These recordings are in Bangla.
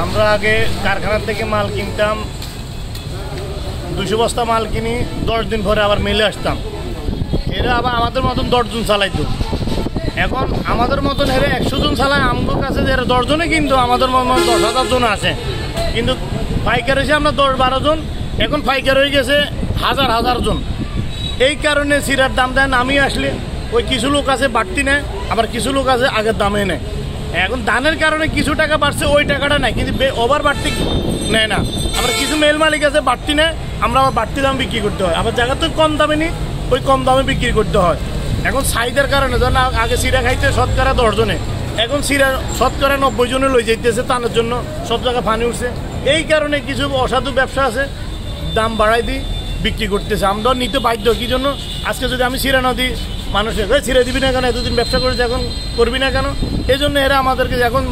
আমরা আগে কারখানা থেকে মাল কিনতাম, 200 বস্তা মাল কিনি, 10 দিন পরে আবার মেলে আসতাম। এরা আবার আমাদের মতন 10 জন চালাইতো। এখন আমাদের মতন হেরে 100 জন চালায়, আমার কাছে যে 10 জনে কিন্তু আমাদের মতন 10,000 জন আছে, কিন্তু পাইকার হয়েছে আমরা 10-12 জন, এখন পাইকার হয়ে গেছে হাজার হাজার জন। এই কারণে সিরার দাম দেন। আমি আসলে ওই কিছু লোক আছে বাড়তি নেয়, আবার কিছু লোক আছে আগের দামে নেয়। এখন দানের কারণে কিছু টাকা বাড়ছে, ওই টাকাটা নেয়, কিন্তু ওভার বাড়তি নেয় না। আবার কিছু মেল মালিক আছে বাড়তি নেয়, আমরা আবার বাড়তি দাম বিক্রি করতে হয়। আবার জায়গা তো কম দামে নিই, ওই কম দামে বিক্রি করতে হয়। এখন চাহিদার কারণে ধরেন আগে সিরা খাইতে শতকরা 10 জনে, এখন সিরা শতকরা 90 জনে লই যাইতেছে টানার জন্য, সব জায়গায় পানি উঠছে। এই কারণে কিছু অসাধু ব্যবসা আছে, দাম বাড়াই দিই, বিক্রি করতেছে। আমরা নিতে বাধ্য। কি জন্য? আজকে যদি আমি সিরা না দিই, মানুষের ছিঁড়ে দিবি না কেন, এতদিন ব্যবসা করেছে এখন করবি না কেন? এই জন্য এরা আমাদেরকে এখন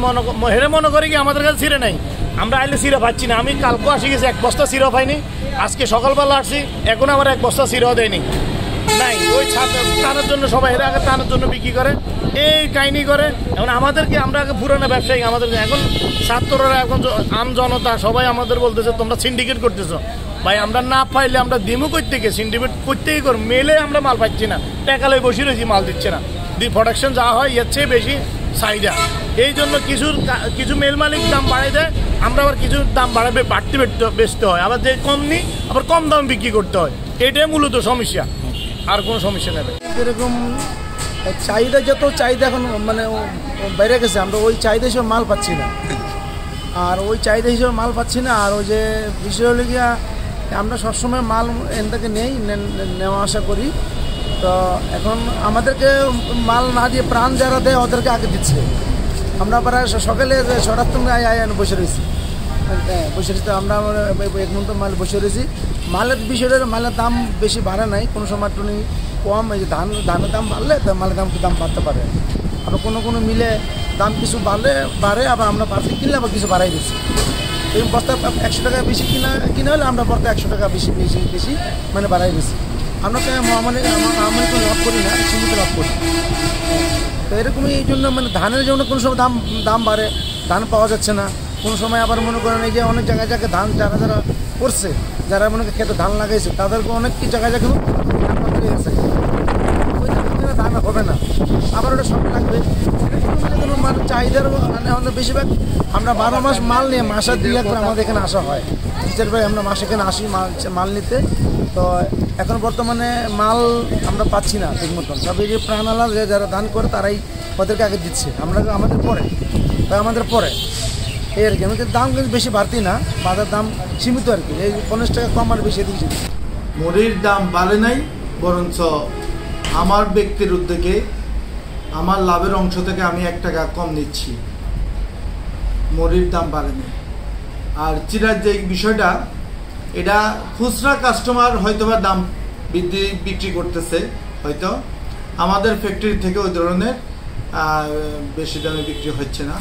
মনে করে কি আমাদের কাছে ছিঁড়ে নাই, আমরা আইলে সিরা পাচ্ছি না। আমি কালকে আসি গেছি, 1 বস্তা সিরা পাইনি, আজকে সকালবেলা আসছি, এখন আবার 1 বস্তা সিরাও দেয়নি নাই। ওই টানার জন্য সবাই এরা আগে টানার জন্য বিক্রি করে, এই কাহিনি করে। এখন আমাদেরকে, আমরা আগে পুরানো ব্যবসায়ী, আমাদেরকে এখন ছাত্ররা, এখন আম জনতা সবাই আমাদের বলতেছে তোমরা সিন্ডিকেট করতেছো। ভাই আমরা না পাইলে আমরা দিমু করতে গিয়ে সিন্ডিকেট করতেই কর, মেলে আমরা মাল পাচ্ছি না, টাকালে বসে রয়েছি, মাল দিচ্ছে না। প্রোডাকশন যা হয় এর চেয়ে বেশি চাহিদা। এই জন্য কিছু মেল মালিক দাম বাড়াই দেয়, আমরা আবার কিছু দাম বাড়াবে বাড়তি বেচতে হয়, আবার যে কম নিই আবার কম দাম বিক্রি করতে হয়। এটাই মূলত সমস্যা, আর কোনো সমস্যা নেই। এরকম চাহিদা, যত চাহিদা এখন মানে বেড়ে গেছে, আমরা ওই চাহিদা হিসেবে মাল পাচ্ছি না। আর ওই চাহিদা হিসেবে মাল পাচ্ছি না। আর ওই যে বিষয় হলে গিয়া, আমরা সবসময় মাল এখান থেকে নেওয়া আসা করি। তো এখন আমাদেরকে মাল না দিয়ে প্রাণ যারা দেয় ওদেরকে আগে দিচ্ছে। আমরা প্রায় সকালে 7:30 বসে রয়েছি, আমরা এখন তো মাল বসে রয়েছি। মালের বিষয়টা, মালের দাম বেশি বাড়ে নাই, কোনো সময় একটু কম। এই যে ধানের দাম বাড়লে মালের দাম বাড়তে পারে। আবার কোনো মিলে দাম কিছু বাড়ে, আবার আমরা বাড়তি কিনলে আবার কিছু বাড়াই দিচ্ছি। এই বস্তা 100 টাকা বেশি কিনা হলে আমরা বস্তা 100 টাকা বেশি মানে বাড়াই দিচ্ছি। আমরা তো মহামারী কোনো লাভ করি না, সীমিত লাভ করি। তো এরকমই এই জন্য মানে ধানের জন্য কোনো সময় দাম বাড়ে, ধান পাওয়া যাচ্ছে না। কোনো সময় আবার মনে করেন এই যে অনেক জায়গায় ধান যারা করছে, যারা মনে করেন খেতে ধান লাগাইছে, তাদেরকে অনেক কি জায়গায় ধান হবে না, আবার ওটা সময় লাগবে। মানে চাহিদার মানে বেশিরভাগ আমরা 12 মাস মাল নিয়ে মাসে 2 লাখ করে আমাদের এখানে আসা হয়। ভাই আমরা মাসে এখানে আসি মাল নিতে। তো এখন বর্তমানে মাল আমরা পাচ্ছি না ঠিক মতন। তবে যে প্রাণালা যারা দান করে তারাই ওদেরকে আগে দিচ্ছে, আমাদের পরে এই আর কি। আমাদের দাম কিন্তু বেশি বাড়তি না, বাজার দাম সীমিত আর কি, এই 50 টাকা কম আর বেশি দিচ্ছি। মুড়ির দাম বাড়ে নাই, বরঞ্চ আমার ব্যক্তির উদ্যোগে আমার লাভের অংশ থেকে আমি 1 টাকা কম নিচ্ছি, মুড়ির দাম বাড়ে নাই। আর চিরার যে বিষয়টা, এটা খুচরা কাস্টমার হয়তোবা দাম বিক্রি করতেছে, হয়তো আমাদের ফ্যাক্টরি থেকে ওই ধরনের বেশি দামে বিক্রি হচ্ছে না,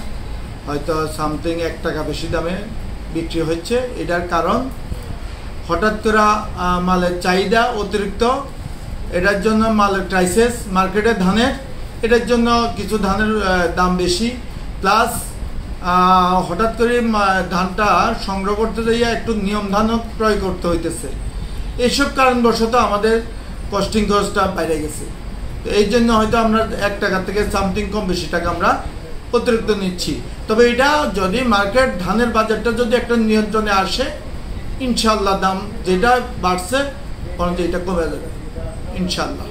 হয়তো সামথিং 1 টাকা বেশি দামে বিক্রি হচ্ছে। এটার কারণ হঠাৎ করে মালের চাহিদা অতিরিক্ত, এটার জন্য মালের ক্রাইসিস মার্কেটে ধানের, এটার জন্য কিছু ধানের দাম বেশি, প্লাস হঠাৎ করে ধানটা সংগ্রহ করতে যাইয়া একটু নিয়ম ধানও ক্রয় করতে হইতেছে। এইসব কারণবশত আমাদের কস্টিং খরচটা বাইরে গেছে। তো এই জন্য হয়তো আমরা 1 টাকা থেকে সামথিং কম বেশি টাকা আমরা অতিরিক্ত নিচ্ছি। তবে এটা যদি মার্কেট ধানের বাজারটা যদি একটা নিয়ন্ত্রণে আসে, ইনশাল্লাহ দাম যেটা বাড়ছে বরঞ্চ এটা কমে যাবে ইনশাল্লাহ।